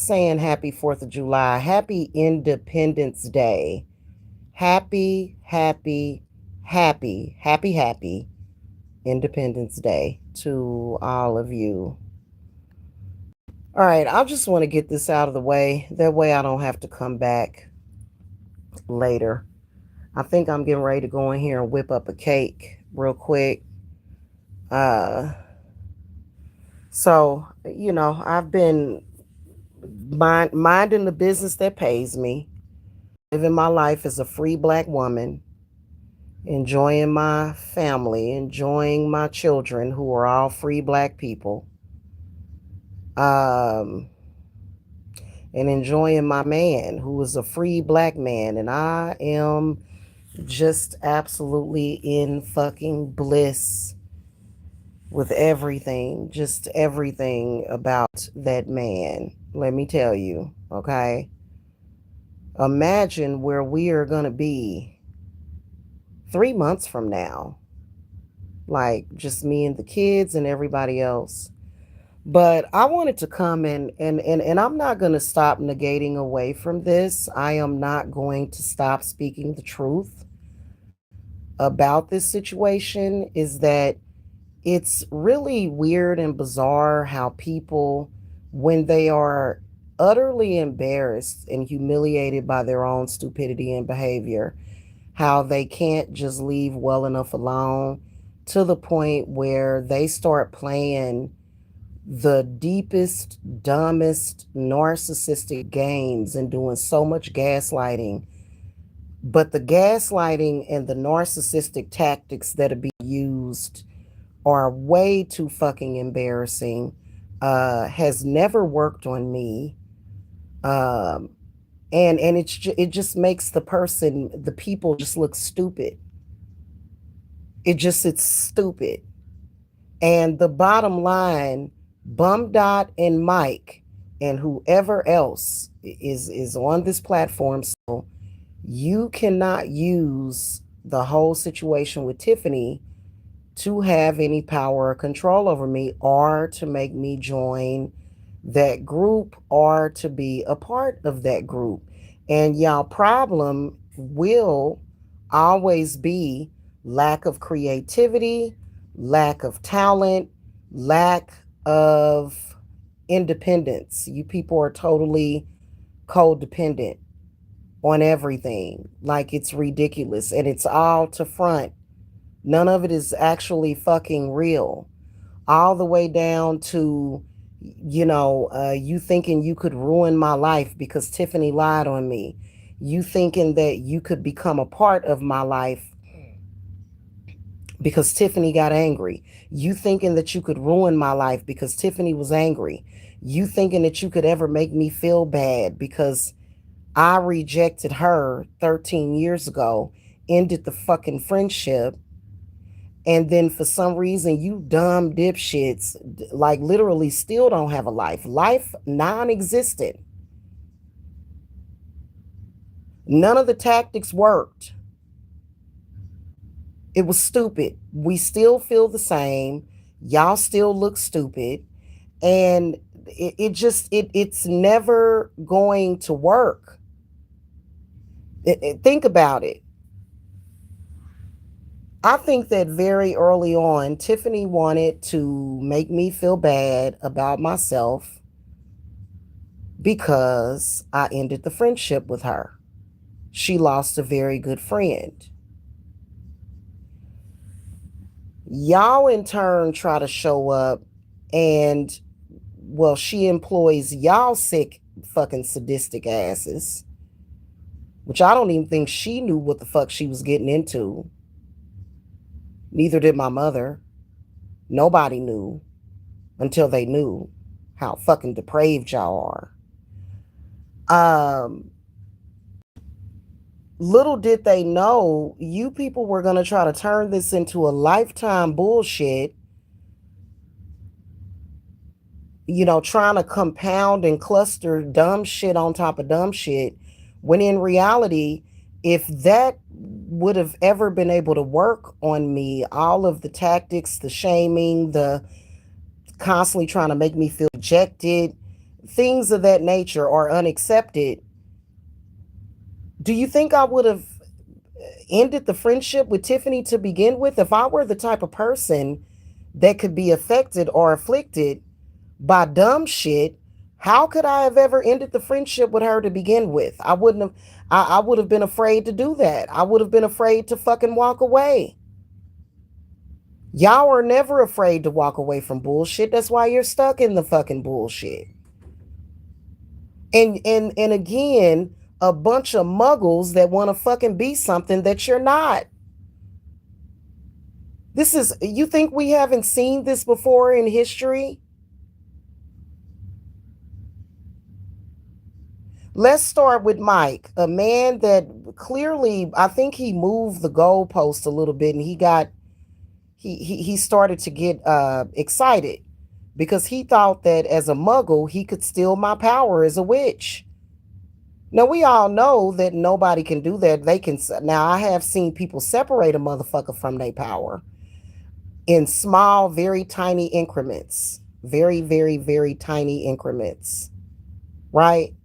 saying happy 4th of July. Happy Independence Day. Happy, happy, happy Independence Day to all of you. All right, I just want to get this out of the way. That way I don't have to come back later. I think I'm getting ready to go in here and whip up a cake real quick. Uh, I've been minding the business that pays me, living my life as a free black woman, enjoying my family, enjoying my children who are all free black people, um, and enjoying my man who is a free black man. And I am just absolutely in fucking bliss with everything, just everything about that man. Let me tell you, okay? Imagine where we are going to be 3 months from now. Like just me and the kids and everybody else. But I wanted to come and I'm not going to stop negating away from this. I am not going to stop speaking the truth about this situation. Is that it's really weird and bizarre how people, when they are utterly embarrassed and humiliated by their own stupidity and behavior, how they can't just leave well enough alone to the point where they start playing the deepest, dumbest, narcissistic games and doing so much gaslighting. But the gaslighting and the narcissistic tactics that are being used are way too fucking embarrassing. Has never worked on me. Um, and it just makes the people just look stupid. It's stupid. And the bottom line, Bum Dot and Mike and whoever else is on this platform, so you cannot use the whole situation with Tiffany to have any power or control over me, or to make me join that group, or to be a part of that group. And y'all problem will always be lack of creativity, lack of talent, lack of independence. You people are totally codependent on everything. Like it's ridiculous. And it's all to front. None of it is actually fucking real. All the way down to, you thinking you could ruin my life because Tiffany lied on me. You thinking that you could become a part of my life because Tiffany got angry. You thinking that you could ruin my life because Tiffany was angry. You thinking that you could ever make me feel bad because I rejected her 13 years ago, ended the fucking friendship, and then for some reason you dumb dipshits like literally still don't have a life non-existent. None of the tactics worked. It was stupid. We still feel the same. Y'all still look stupid. And it's never going to work. Think about it. I think that very early on, Tiffany wanted to make me feel bad about myself because I ended the friendship with her. She lost a very good friend. Y'all in turn try to show up and, well, she employs y'all sick fucking sadistic asses, which I don't even think she knew what the fuck she was getting into. Neither did my mother. Nobody knew until they knew how fucking depraved y'all are. Little did they know you people were going to try to turn this into a lifetime bullshit, trying to compound and cluster dumb shit on top of dumb shit, when in reality, if that would have ever been able to work on me, all of the tactics, the shaming, the constantly trying to make me feel rejected, things of that nature are unaccepted, do you think I would have ended the friendship with Tiffany to begin with? If I were the type of person that could be affected or afflicted by dumb shit, how could I have ever ended the friendship with her to begin with? I wouldn't have. I would have been afraid to do that. I would have been afraid to fucking walk away. Y'all are never afraid to walk away from bullshit. That's why you're stuck in the fucking bullshit. And again, a bunch of muggles that want to fucking be something that you're not. This is, you think we haven't seen this before in history? Let's start with Mike, a man that clearly, I think he moved the goalpost a little bit, and he started to get excited because he thought that as a muggle he could steal my power as a witch. Now we all know that nobody can do that. They can. Now I have seen people separate a motherfucker from their power in small, very tiny increments. Very, very, very tiny increments. Right?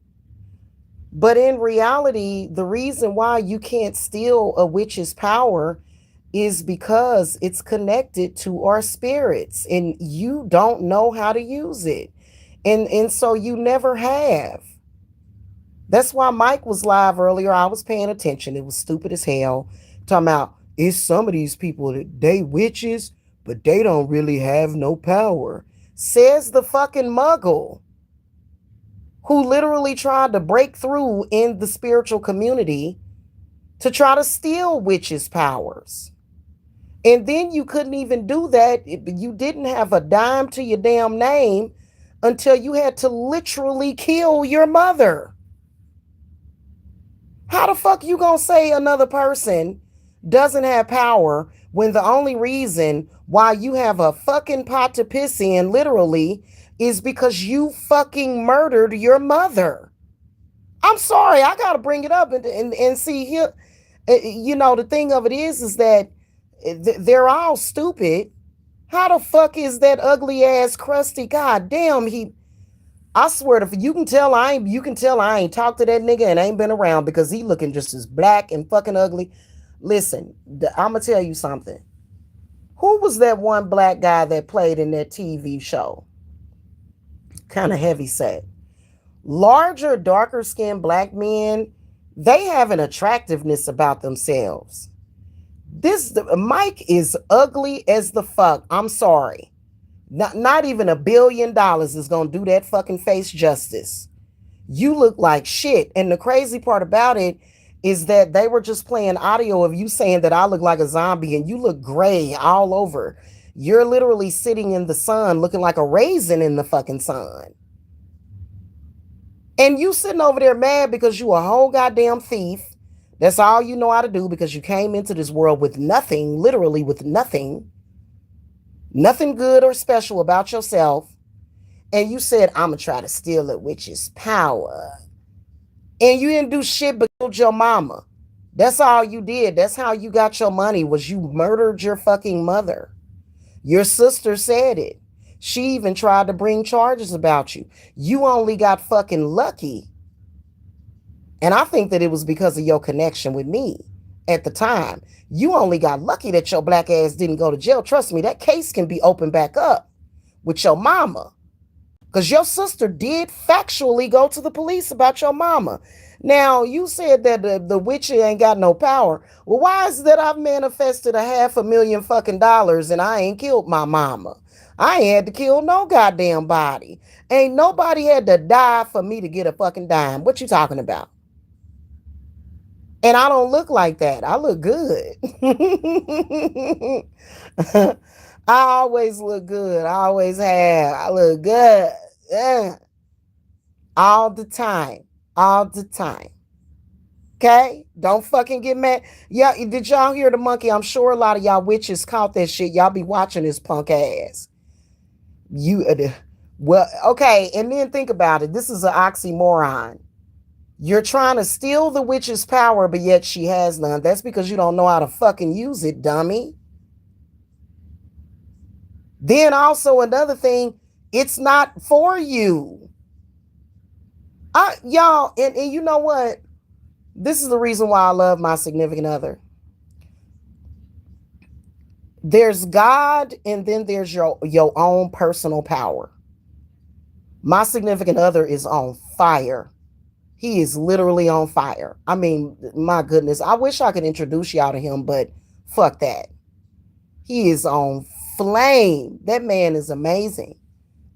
But in reality, the reason why you can't steal a witch's power is because it's connected to our spirits and you don't know how to use it. And so you never have. That's why Mike was live earlier. I was paying attention. It was stupid as hell. Talking about it's some of these people that they witches, but they don't really have no power. Says the fucking muggle who literally tried to break through in the spiritual community to try to steal witches' powers. And then you couldn't even do that. You didn't have a dime to your damn name until you had to literally kill your mother. How the fuck you gonna say another person doesn't have power when the only reason why you have a fucking pot to piss in, literally, is because you fucking murdered your mother? I'm sorry, I gotta bring it up and see here. You know, the thing of it is that they're all stupid. How the fuck is that ugly ass crusty? God damn, I swear to you can tell I ain't talked to that nigga and ain't been around because he looking just as black and fucking ugly. Listen, I'm gonna tell you something. Who was that one black guy that played in that TV show? Kind of heavy set. Larger, darker skinned black men, they have an attractiveness about themselves. Mike is ugly as the fuck. I'm sorry. Not even $1 billion is gonna do that fucking face justice. You look like shit. And the crazy part about it is that they were just playing audio of you saying that I look like a zombie and you look gray all over. You're literally sitting in the sun looking like a raisin in the fucking sun. And you sitting over there mad because you a whole goddamn thief. That's all you know how to do because you came into this world with nothing, literally with nothing. Nothing good or special about yourself. And you said, I'm going to try to steal a witch's power. And you didn't do shit but killed your mama. That's all you did. That's how you got your money, was you murdered your fucking mother. Your sister said it. She even tried to bring charges about you. You only got fucking lucky. And I think that it was because of your connection with me at the time. You only got lucky that your black ass didn't go to jail. Trust me, that case can be opened back up with your mama. Because your sister did factually go to the police about your mama. Now, you said that the witch ain't got no power. Well, why is it that I've manifested $500,000 fucking dollars and I ain't killed my mama? I ain't had to kill no goddamn body. Ain't nobody had to die for me to get a fucking dime. What you talking about? And I don't look like that. I look good. I always look good. I always have. I look good. Yeah. All the time. All the time. Okay? Don't fucking get mad. Yeah, did y'all hear the monkey? I'm sure a lot of y'all witches caught that shit. Y'all be watching this punk ass. Well, okay, and then think about it. This is an oxymoron. You're trying to steal the witch's power, but yet she has none. That's because you don't know how to fucking use it, dummy. Then also another thing, it's not for you. Y'all, and you know what? This is the reason why I love my significant other. There's God, and then there's your own personal power. My significant other is on fire. He is literally on fire. I mean, my goodness. I wish I could introduce y'all to him, but fuck that. He is on flame. That man is amazing.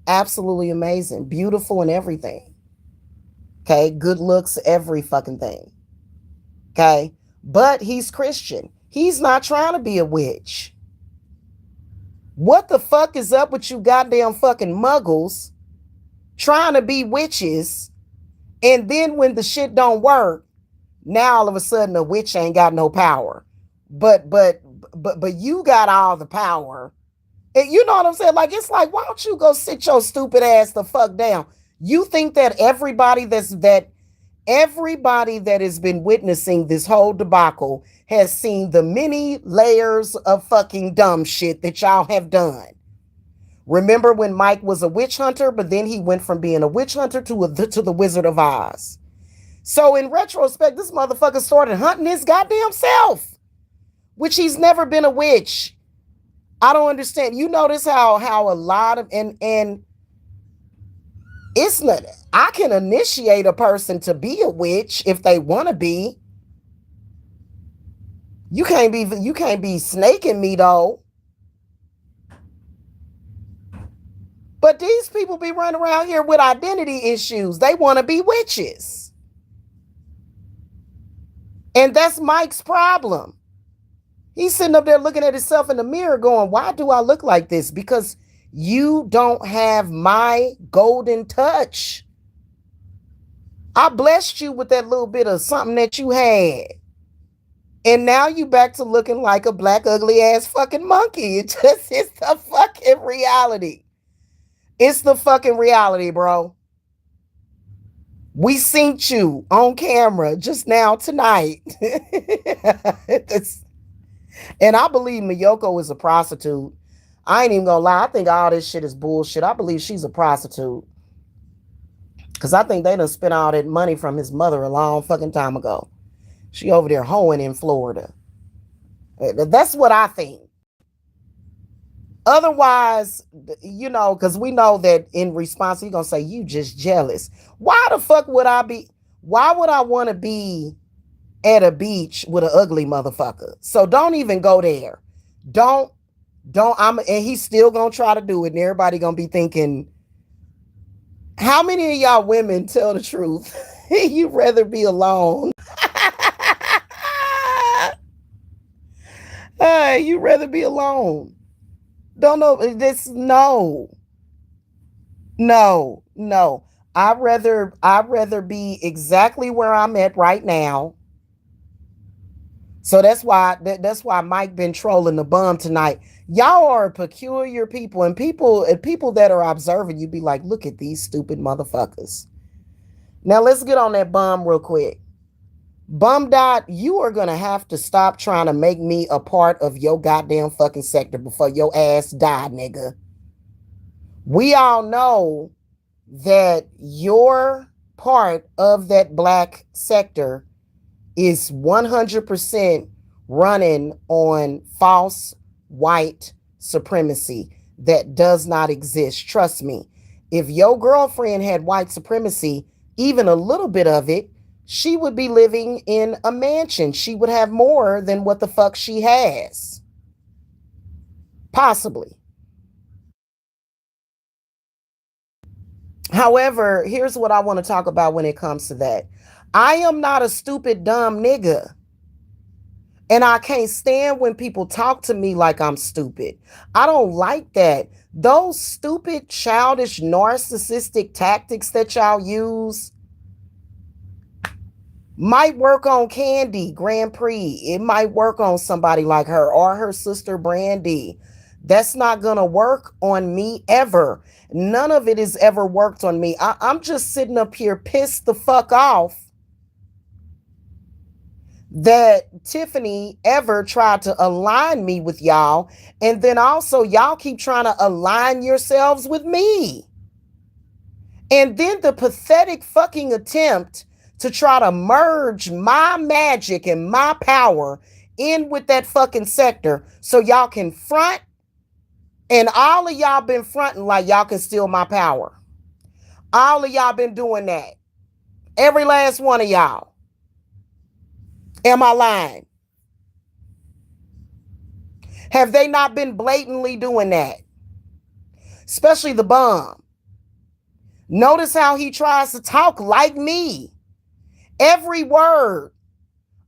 Absolutely amazing. Beautiful and everything. Okay. Good looks, every fucking thing. Okay. But he's Christian. He's not trying to be a witch. What the fuck is up with you goddamn fucking muggles trying to be witches? And then when the shit don't work, now all of a sudden a witch ain't got no power. But you got all the power. And you know what I'm saying? Like, it's like, why don't you go sit your stupid ass the fuck down? You think that everybody that has been witnessing this whole debacle has seen the many layers of fucking dumb shit that y'all have done. Remember when Mike was a witch hunter, but then he went from being a witch hunter to the Wizard of Oz. So in retrospect, this motherfucker started hunting his goddamn self, which he's never been a witch. I don't understand. You notice how a lot of and it's not. I can initiate a person to be a witch if they want to be. You can't be snaking me though. But these people be running around here with identity issues. They want to be witches. And that's Mike's problem. He's sitting up there looking at himself in the mirror going, why do I look like this? Because you don't have my golden touch. I blessed you with that little bit of something that you had. And now you back to looking like a black, ugly ass fucking monkey. It's the fucking reality. It's the fucking reality, bro. We synced you on camera just now tonight. And I believe Miyoko is a prostitute. I ain't even gonna lie. I think all this shit is bullshit. I believe she's a prostitute. Because I think they done spent all that money from his mother a long fucking time ago. She over there hoeing in Florida. That's what I think. Otherwise, you know, because we know that in response, he's going to say, you just jealous. Why the fuck would I be? Why would I want to be at a beach with an ugly motherfucker? So don't even go there. And he's still going to try to do it. And everybody going to be thinking, how many of y'all women tell the truth? You'd rather be alone. You'd rather be alone. Don't know this. No. I'd rather be exactly where I'm at right now. So that's why Mike been trolling the bum tonight. Y'all are peculiar people, and people that are observing you be like, look at these stupid motherfuckers. Now let's get on that bum real quick. Bum Dot, you are gonna have to stop trying to make me a part of your goddamn fucking sector before your ass die, nigga. We all know that your part of that black sector is 100% running on false white supremacy that does not exist. Trust me. If your girlfriend had white supremacy, even a little bit of it, she would be living in a mansion. She would have more than what the fuck she has. Possibly. However, here's what I want to talk about when it comes to that. I am not a stupid, dumb nigga. And I can't stand when people talk to me like I'm stupid. I don't like that. Those stupid, childish, narcissistic tactics that y'all use might work on Candy Grand Prix. It might work on somebody like her or her sister Brandy. That's not going to work on me ever. None of it has ever worked on me. I'm just sitting up here pissed the fuck off that Tiffany ever tried to align me with y'all. And then also y'all keep trying to align yourselves with me. And then the pathetic fucking attempt to try to merge my magic and my power in with that fucking sector so y'all can front, and all of y'all been fronting like y'all can steal my power. All of y'all been doing that. Every last one of y'all. Am I lying? Have they not been blatantly doing that? Especially the bum. Notice how he tries to talk like me. Every word,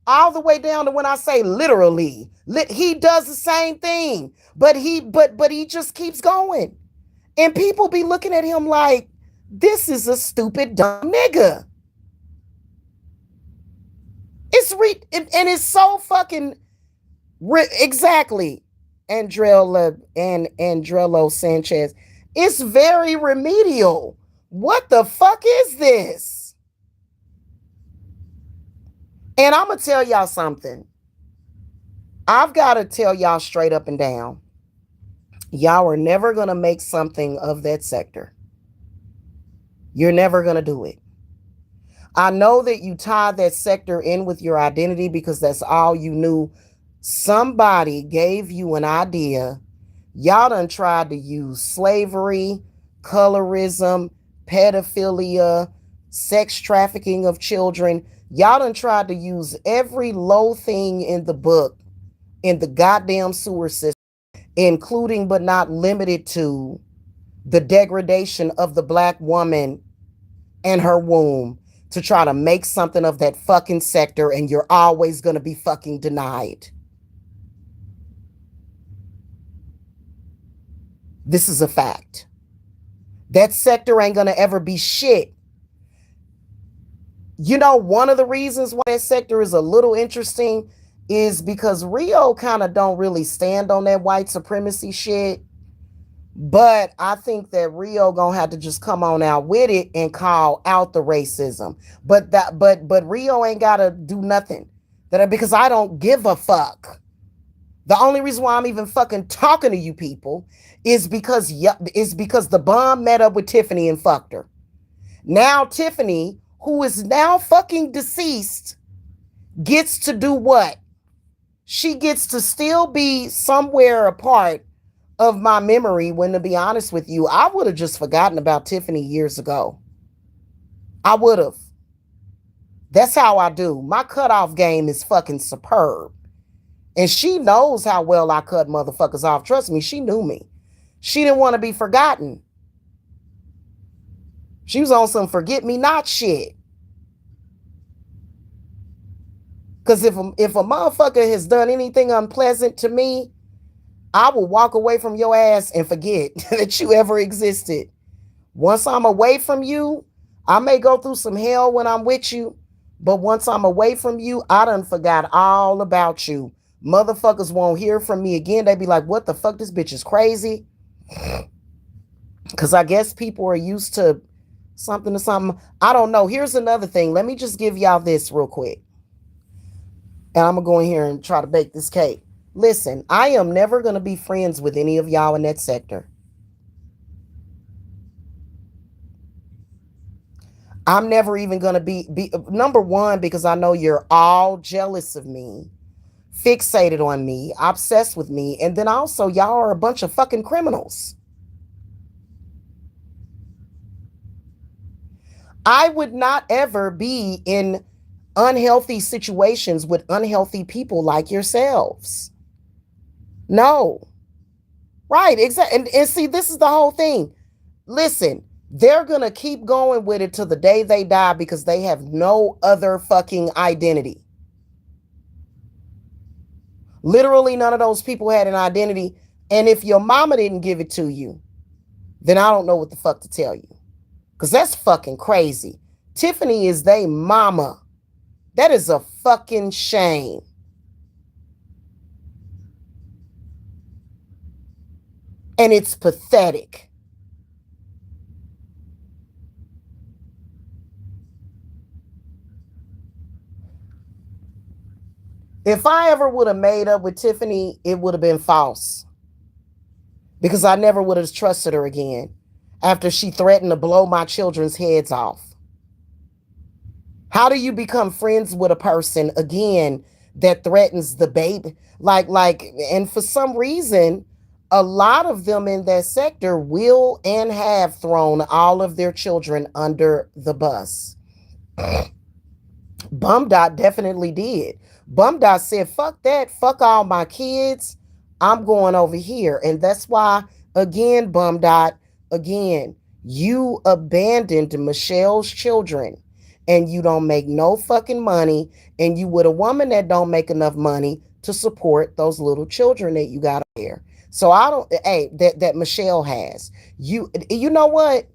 all the way down to when I say literally. He does the same thing, but he just keeps going. And people be looking at him like, this is a stupid dumb nigga. And it's so fucking exactly. Andrello Sanchez. It's very remedial. What the fuck is this? And I'm gonna tell y'all something. I've got to tell y'all straight up and down. Y'all are never gonna make something of that sector. You're never gonna do it. I know that you tied that sector in with your identity because that's all you knew. Somebody gave you an idea. Y'all done tried to use slavery, colorism, pedophilia, sex trafficking of children. Y'all done tried to use every low thing in the book, in the goddamn sewer system, including but not limited to the degradation of the black woman and her womb, to try to make something of that fucking sector, and you're always going to be fucking denied. This is a fact. That sector ain't going to ever be shit. You know, one of the reasons why that sector is a little interesting is because Rio kind of don't really stand on that white supremacy shit. But I think that Rio gonna have to just come on out with it and call out the racism. But Rio ain't gotta do nothing. Because I don't give a fuck. The only reason why I'm even fucking talking to you people is because the bum met up with Tiffany and fucked her. Now Tiffany, who is now fucking deceased, gets to do what? She gets to still be somewhere apart of my memory, when, to be honest with you, I would have just forgotten about Tiffany years ago. I would have. That's how I do. My cutoff game is fucking superb. And she knows how well I cut motherfuckers off. Trust me, she knew me. She didn't want to be forgotten. She was on some forget me not shit. Because if a motherfucker has done anything unpleasant to me, I will walk away from your ass and forget that you ever existed. Once I'm away from you, I may go through some hell when I'm with you, but once I'm away from you, I done forgot all about you. Motherfuckers won't hear from me again. They be like, what the fuck? This bitch is crazy. Because I guess people are used to something to something. I don't know. Here's another thing. Let me just give y'all this real quick. And I'm going to go in here and try to bake this cake. Listen, I am never going to be friends with any of y'all in that sector. I'm never even going to be number one, because I know you're all jealous of me, fixated on me, obsessed with me. And then also, y'all are a bunch of fucking criminals. I would not ever be in unhealthy situations with unhealthy people like yourselves. No. Right, exactly. And see, this is the whole thing. Listen, they're going to keep going with it till the day they die because they have no other fucking identity. Literally, none of those people had an identity. And if your mama didn't give it to you, then I don't know what the fuck to tell you. Because that's fucking crazy. Tiffany is they mama. That is a fucking shame. And it's pathetic. If I ever would have made up with Tiffany, it would have been false. Because I never would have trusted her again. after she threatened to blow my children's heads off? How do you become friends with a person again that threatens the baby? And for some reason, a lot of them in that sector will and have thrown all of their children under the bus. Bum Dot definitely did. Bum Dot said, fuck that, fuck all my kids. I'm going over here. And that's why, again, Bum Dot, again, you abandoned Michelle's children and you don't make no fucking money. And you with a woman that don't make enough money to support those little children that you got there. So I don't, hey, that Michelle has. You know what?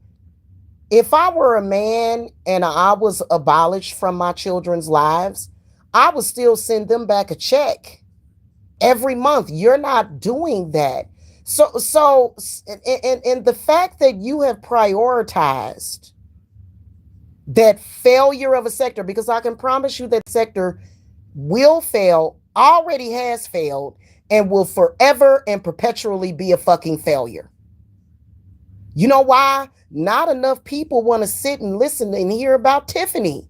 If I were a man and I was abolished from my children's lives, I would still send them back a check every month. You're not doing that. And the fact that you have prioritized that failure of a sector, because I can promise you that sector will fail, already has failed, and will forever and perpetually be a fucking failure. You know why? Not enough people want to sit and listen and hear about Tiffany.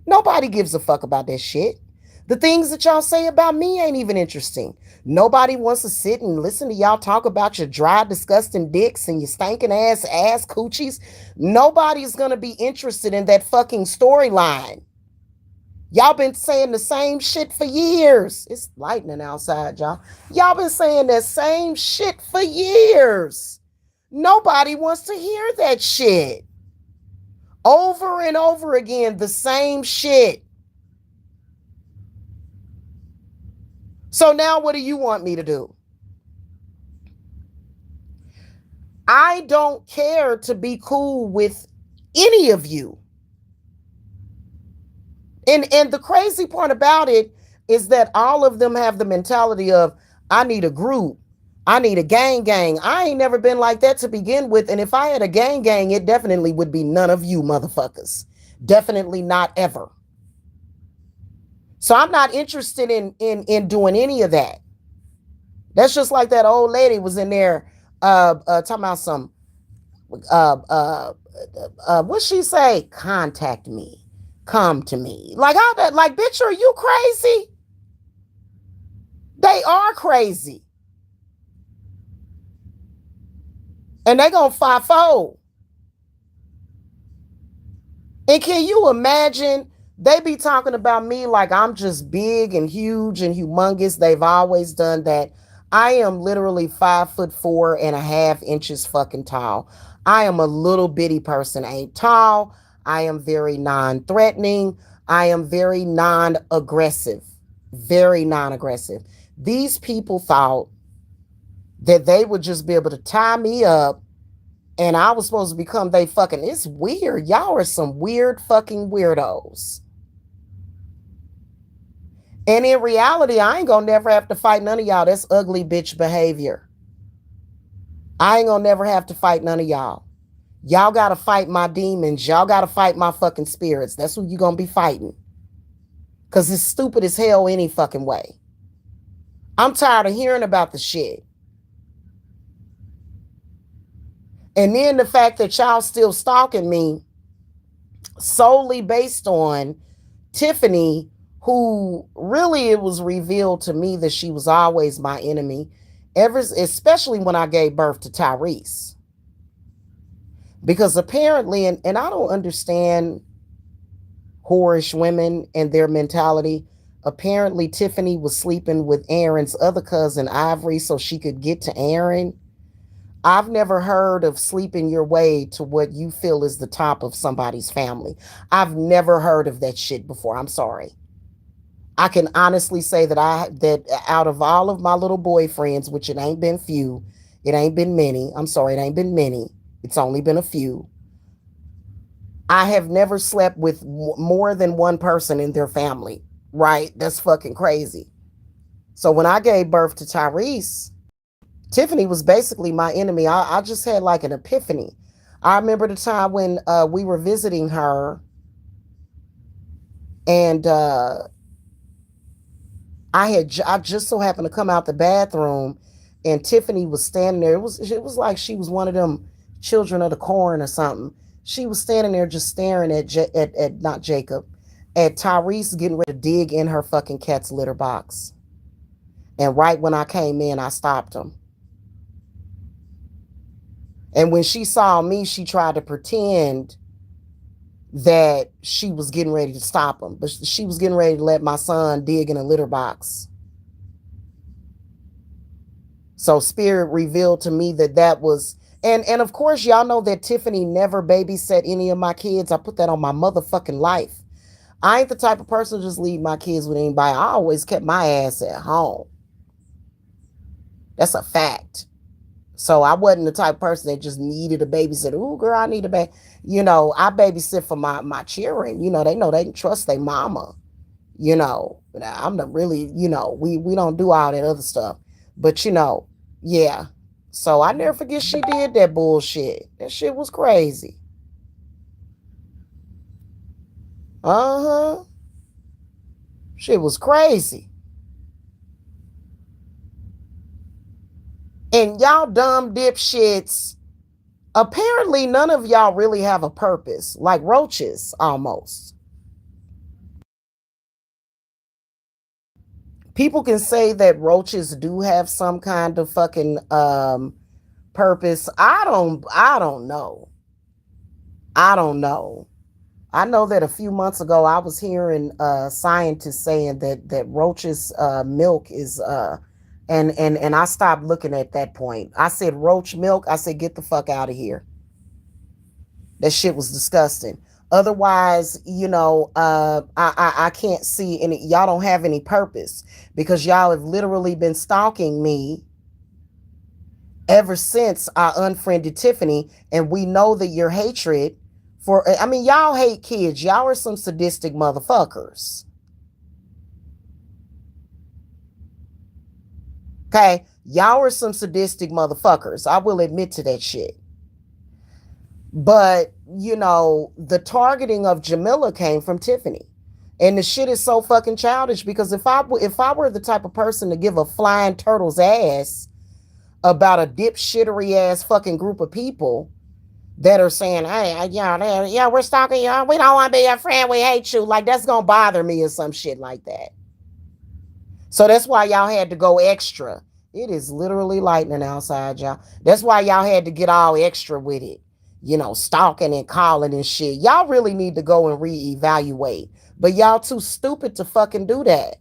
Nobody gives a fuck about that shit. The things that y'all say about me ain't even interesting. Nobody wants to sit and listen to y'all talk about your dry, disgusting dicks and your stinking ass coochies. Nobody's going to be interested in that fucking storyline. Y'all been saying the same shit for years. It's lightning outside, y'all. Y'all been saying that same shit for years. Nobody wants to hear that shit. Over and over again, the same shit. So now what do you want me to do? I don't care to be cool with any of you. And the crazy part about it is that all of them have the mentality of, I need a group. I need a gang. I ain't never been like that to begin with. And if I had a gang, it definitely would be none of you motherfuckers. Definitely not ever. So I'm not interested in doing any of that. That's just like that old lady was in there talking about some what she say? Contact me. Come to me. Like how that, like, bitch, are you crazy? They are crazy. And they gonna fivefold. And can you imagine? They be talking about me like I'm just big and huge and humongous. They've always done that. I am literally 5'4.5" fucking tall. I am a little bitty person, ain't tall. I am very non-threatening. I am very non-aggressive. Very non-aggressive. These people thought that they would just be able to tie me up and I was supposed to become they fucking. It's weird. Y'all are some weird fucking weirdos. And in reality, I ain't gonna never have to fight none of y'all. That's ugly bitch behavior. I ain't gonna never have to fight none of y'all. Y'all gotta fight my demons. Y'all gotta fight my fucking spirits. That's who you gonna be fighting. Cause it's stupid as hell any fucking way. I'm tired of hearing about the shit. And then the fact that y'all still stalking me solely based on Tiffany, who really it was revealed to me that she was always my enemy, especially when I gave birth to Tyrese. Because apparently, and I don't understand whorish women and their mentality. Apparently, Tiffany was sleeping with Aaron's other cousin, Ivory, so she could get to Aaron. I've never heard of sleeping your way to what you feel is the top of somebody's family. I've never heard of that shit before. I'm sorry. I can honestly say that out of all of my little boyfriends, which it ain't been few, it ain't been many. I'm sorry, it ain't been many. It's only been a few. I have never slept with more than one person in their family, right? That's fucking crazy. So when I gave birth to Tyrese, Tiffany was basically my enemy. I just had like an epiphany. I remember the time when we were visiting her, and I just so happened to come out the bathroom, and Tiffany was standing there. It was like she was one of them Children of the Corn or something. She was standing there just staring at not Jacob, at Tyrese getting ready to dig in her fucking cat's litter box. And right when I came in, I stopped him. And when she saw me, she tried to pretend that she was getting ready to stop him, but she was getting ready to let my son dig in a litter box. So Spirit revealed to me that that was, and of course y'all know that Tiffany never babysat any of my kids. I put that on my motherfucking life. I ain't the type of person to just leave my kids with anybody. I always kept my ass at home. That's a fact. So I wasn't the type of person that just needed a babysitter. Ooh, girl, I need a baby. I babysit for my children. They know they can trust their mama. I'm not really, we don't do all that other stuff. But yeah. So I never forget she did that bullshit. That shit was crazy. Uh-huh. Shit was crazy. And y'all dumb dipshits, apparently none of y'all really have a purpose. Like roaches, almost. People can say that roaches do have some kind of fucking purpose. I don't know. I don't know. I know that a few months ago I was hearing scientists saying that roaches milk is and I stopped looking at that point. I said roach milk, I said get the fuck out of here. That shit was disgusting. Otherwise, I can't see any. Y'all don't have any purpose because y'all have literally been stalking me ever since I unfriended Tiffany, and we know that your hatred for. I mean, y'all hate kids. Y'all are some sadistic motherfuckers. Okay, y'all are some sadistic motherfuckers. I will admit to that shit. But, the targeting of Jamila came from Tiffany. And the shit is so fucking childish because if I were the type of person to give a flying turtle's ass about a dipshittery ass fucking group of people that are saying, hey, yeah, we're stalking you. We don't want to be your friend. We hate you. Like, that's going to bother me or some shit like that. So that's why y'all had to go extra. It is literally lightning outside, y'all. That's why y'all had to get all extra with it. Stalking and calling and shit. Y'all really need to go and reevaluate. But y'all too stupid to fucking do that.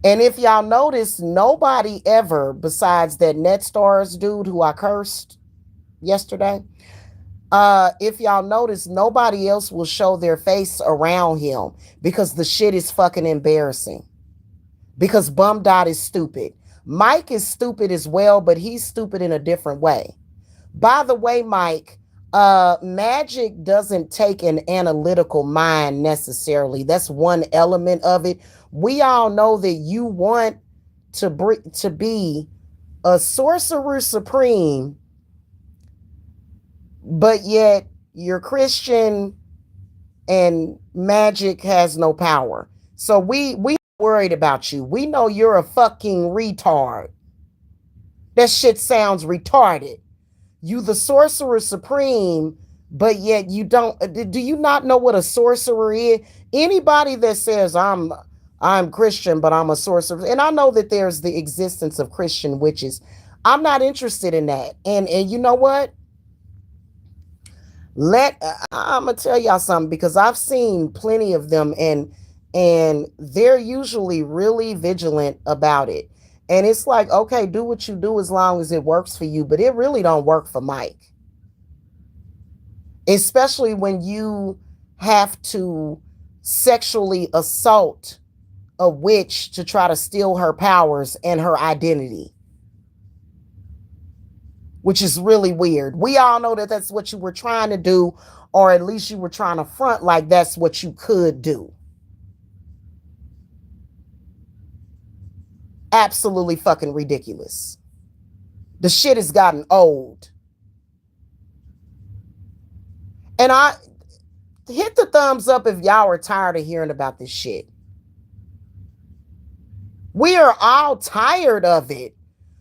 And if y'all notice, nobody ever, besides that NetStars dude who I cursed yesterday, if y'all notice, nobody else will show their face around him because the shit is fucking embarrassing. Because Bum Dot is stupid. Mike is stupid as well, but he's stupid in a different way. By the way, Mike, magic doesn't take an analytical mind necessarily. That's one element of it. We all know that you want to be a sorcerer supreme, but yet you're Christian and magic has no power. So we worried about you. We know you're a fucking retard. That shit sounds retarded. You the sorcerer supreme, but yet you don't. Do you not know what a sorcerer is? Anybody that says I'm Christian, but I'm a sorcerer, and I know that there's the existence of Christian witches. I'm not interested in that. And you know what? I'm gonna tell y'all something because I've seen plenty of them, and they're usually really vigilant about it. And it's like, okay, do what you do as long as it works for you, but it really don't work for Mike. Especially when you have to sexually assault a witch to try to steal her powers and her identity, which is really weird. We all know that that's what you were trying to do, or at least you were trying to front like that's what you could do. Absolutely fucking ridiculous. The shit has gotten old. And I hit the thumbs up if y'all are tired of hearing about this shit. We are all tired of it.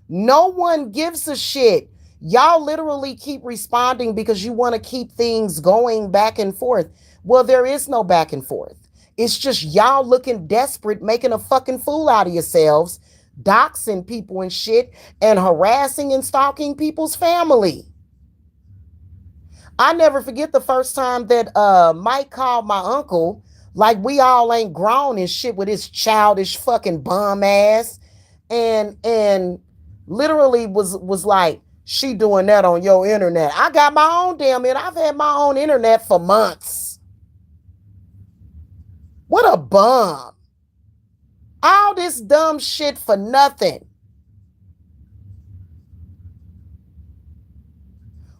No one gives a shit. Y'all literally keep responding because you want to keep things going back and forth. Well, there is no back and forth. It's just y'all looking desperate, making a fucking fool out of yourselves, doxing people and shit, and harassing and stalking people's family. I never forget the first time that Mike called my uncle like we all ain't grown and shit with his childish fucking bum ass, and literally was like, she doing that on your internet. I got my own damn it. I've had my own internet for months. What a bum. All this dumb shit for nothing.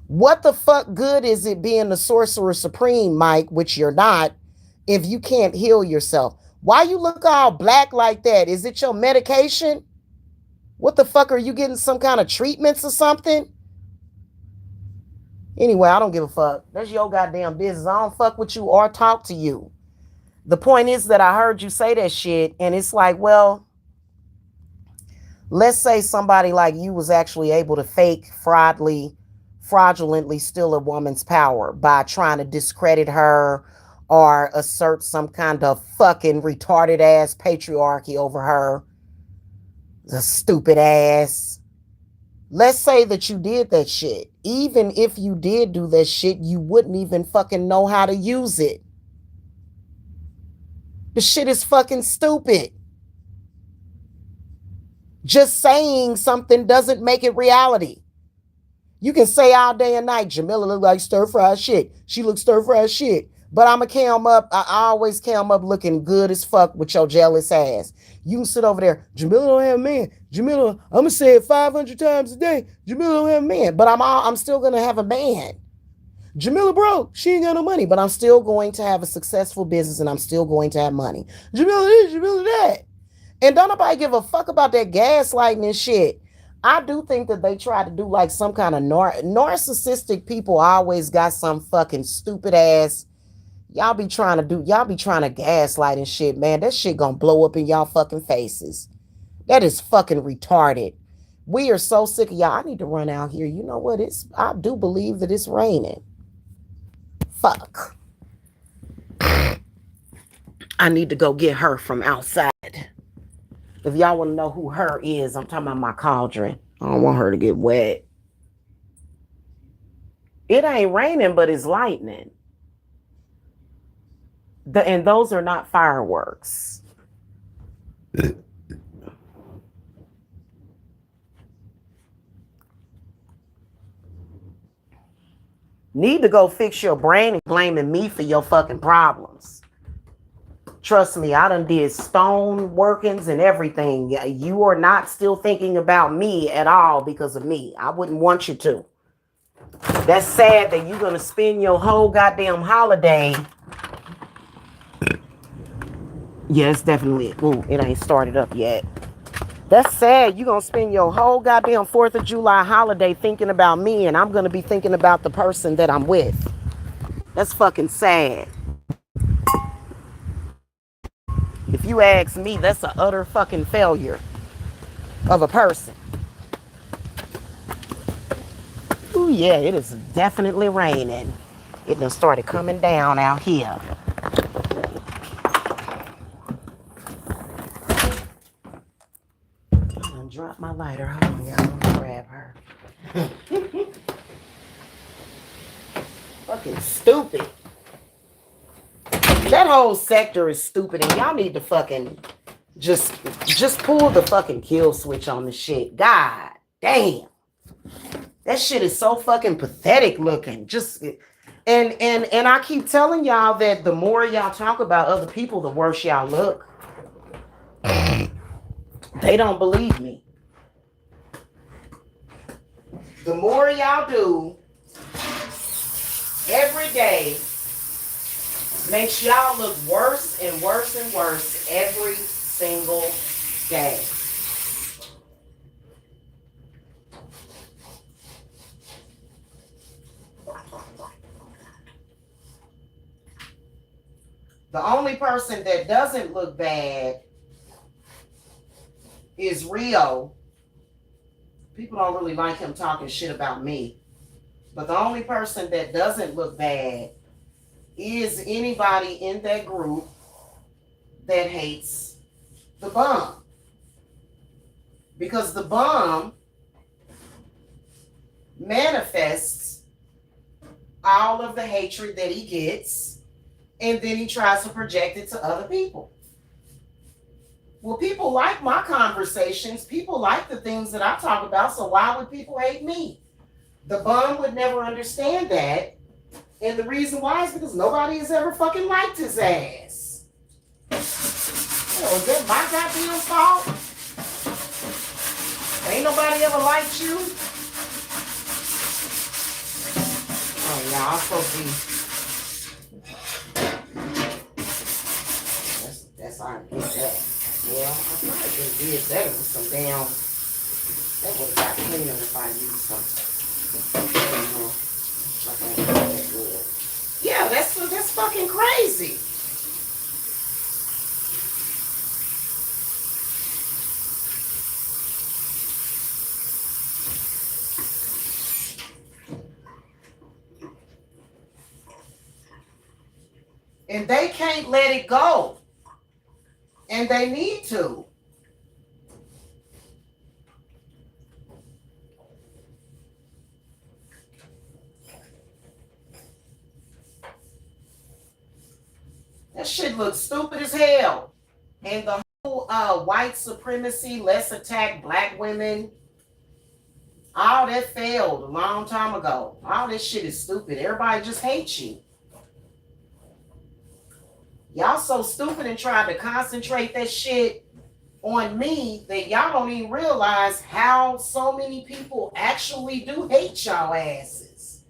What the fuck good is it being the sorcerer supreme, Mike, which you're not, if you can't heal yourself? Why you look all black like that? Is it your medication? What the fuck, are you getting some kind of treatments or something? Anyway, I don't give a fuck. That's your goddamn business. I don't fuck with you or talk to you. The point is that I heard you say that shit, and it's like, well, let's say somebody like you was actually able to fake, fraudulently steal a woman's power by trying to discredit her or assert some kind of fucking retarded ass patriarchy over her. The stupid ass. Let's say that you did that shit. Even if you did do that shit, you wouldn't even fucking know how to use it. The shit is fucking stupid. Just saying something doesn't make it reality. You can say all day and night, Jamila look like stir-fried shit. She looks stir-fried shit. But I'ma come up, I always come up looking good as fuck with your jealous ass. You can sit over there, Jamila don't have a man. Jamila, I'ma say it 500 times a day. Jamila don't have a man. But I'm still gonna have a man. Jamila broke, she ain't got no money, but I'm still going to have a successful business and I'm still going to have money. Jamila this, Jamila that. And don't nobody give a fuck about that gaslighting and shit. I do think that they try to do like some kind of narcissistic people always got some fucking stupid ass. Y'all be trying to gaslight and shit, man. That shit gonna blow up in y'all fucking faces. That is fucking retarded. We are so sick of y'all. I need to run out here. You know what? I do believe that it's raining. Fuck. I need to go get her from outside. If y'all want to know who her is, I'm talking about my cauldron. I don't want her to get wet. It ain't raining, but it's lightning. And those are not fireworks. Need to go fix your brain and blaming me for your fucking problems. Trust me, I done did stone workings and everything. You are not still thinking about me at all because of me. I wouldn't want you to. That's sad that you're going to spend your whole goddamn holiday. Yeah, it's definitely, it ain't started up yet. That's sad. You're going to spend your whole goddamn 4th of July holiday thinking about me, and I'm going to be thinking about the person that I'm with. That's fucking sad. If you ask me, that's an utter fucking failure of a person. Ooh, yeah, it is definitely raining. It done started coming down out here. I'm gonna drop my lighter. Hold on, y'all. I'm gonna grab her. Fucking stupid. That whole sector is stupid, and y'all need to fucking just pull the fucking kill switch on the shit. God damn. That shit is so fucking pathetic looking. And I keep telling y'all that the more y'all talk about other people, the worse y'all look. They don't believe me. The more y'all do every day makes y'all look worse and worse and worse every single day. The only person that doesn't look bad is Rio. People don't really like him talking shit about me. But the only person that doesn't look bad is anybody in that group that hates the bum. Because the bum manifests all of the hatred that he gets, and then he tries to project it to other people. Well, people like my conversations. People like the things that I talk about, so why would people hate me? The bum would never understand that. And the reason why is because nobody has ever fucking liked his ass. Oh, is that my goddamn fault? Ain't nobody ever liked you? Oh, yeah, I'm supposed to be. That's how I get that. Yeah, I probably could have did better with some damn. That would have got cleaner if I used some. Yeah, that's fucking crazy. And they can't let it go. And they need to. That shit looks stupid as hell. And the whole white supremacy, let's attack black women, all that failed a long time ago. All this shit is stupid. Everybody just hates you. Y'all so stupid and trying to concentrate that shit on me that y'all don't even realize how so many people actually do hate y'all asses.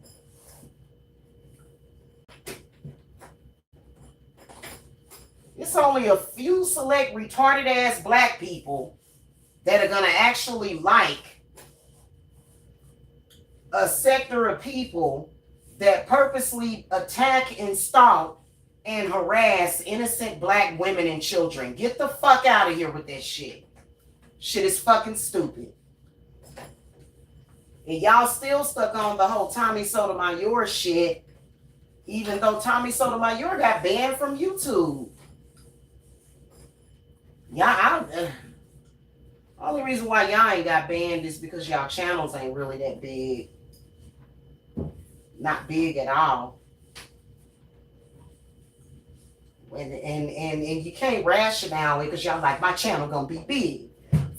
It's only a few select retarded ass black people that are gonna actually like a sector of people that purposely attack and stalk and harass innocent black women and children. Get the fuck out of here with that shit. Shit is fucking stupid. And y'all still stuck on the whole Tommy Sotomayor shit, even though Tommy Sotomayor got banned from YouTube. Y'all, only reason why y'all ain't got banned is because y'all channels ain't really that big. Not big at all. And you can't rationale it because y'all like, my channel gonna be big.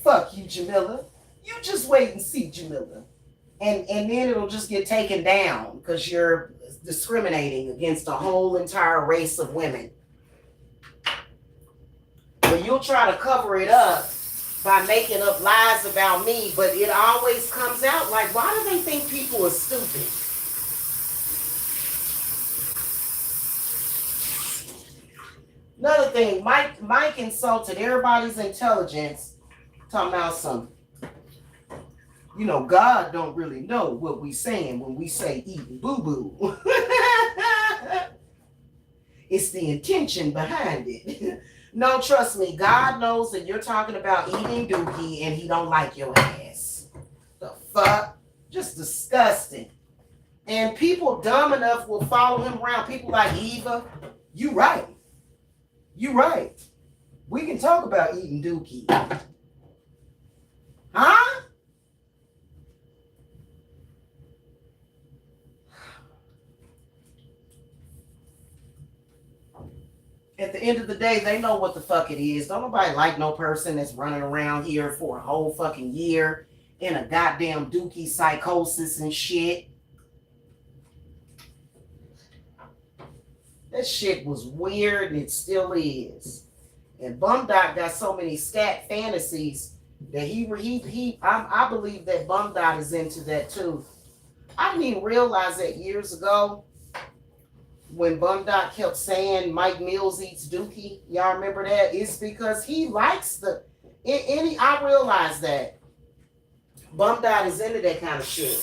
Fuck you, Jamila. You just wait and see, Jamila. And then it'll just get taken down because you're discriminating against a whole entire race of women. But you'll try to cover it up by making up lies about me, but it always comes out like, why do they think people are stupid? Another thing, Mike insulted everybody's intelligence, talking about some, God don't really know what we saying when we say eating boo-boo. It's the intention behind it. No, trust me, God knows that you're talking about eating dookie and he don't like your ass. The fuck? Just disgusting. And people dumb enough will follow him around. People like, Eva, you right. You right. We can talk about eating dookie. Huh? At the end of the day, they know what the fuck it is. Don't nobody like no person that's running around here for a whole fucking year in a goddamn dookie psychosis and shit. That shit was weird and it still is. And Bum Dot got so many scat fantasies that I believe that Bum Dot is into that too. I didn't even realize that years ago when Bum Dot kept saying Mike Mills eats dookie. Y'all remember that? It's because he likes I realized that Bum Dot is into that kind of shit.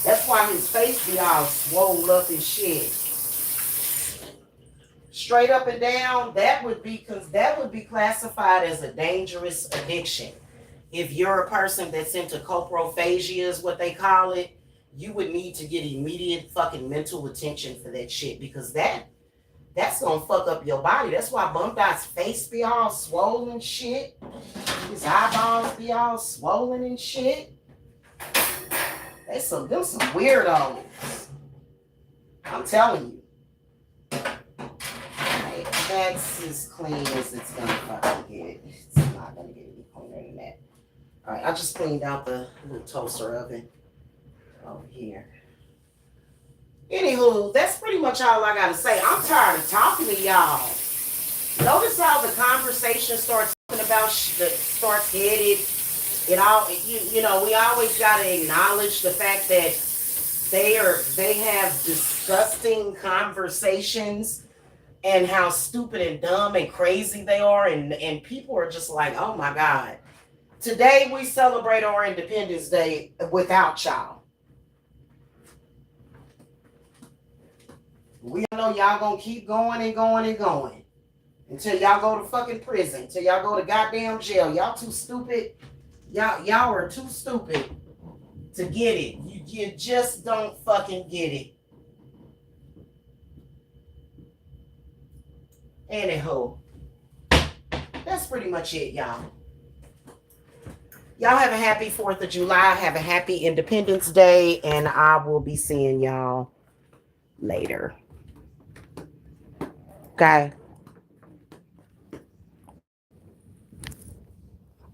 That's why his face be all swole up and shit. Straight up and down, that would be classified as a dangerous addiction. if you're a person that's into coprophagia, is what they call it, you would need to get immediate fucking mental attention for that shit, because that's gonna fuck up your body. That's why Bump Dot's face be all swollen shit. His eyeballs be all swollen and shit. Them some weirdos. I'm telling you. Right, that's as clean as it's gonna fucking get. It's not gonna get any cleaner than that. Alright, I just cleaned out the little toaster oven over here. Anywho, that's pretty much all I gotta say. I'm tired of talking to y'all. Notice how the conversation starts talking about starts headed. It all you know, we always gotta acknowledge the fact that they have disgusting conversations and how stupid and dumb and crazy they are, and people are just like, oh my God. Today we celebrate our Independence Day without y'all. We know y'all gonna keep going and going and going until y'all go to fucking prison, until y'all go to goddamn jail. Y'all too stupid. Y'all are too stupid to get it. You just don't fucking get it. Anywho, that's pretty much it, y'all. Y'all have a happy 4th of July. Have a happy Independence Day, and I will be seeing y'all later. Okay.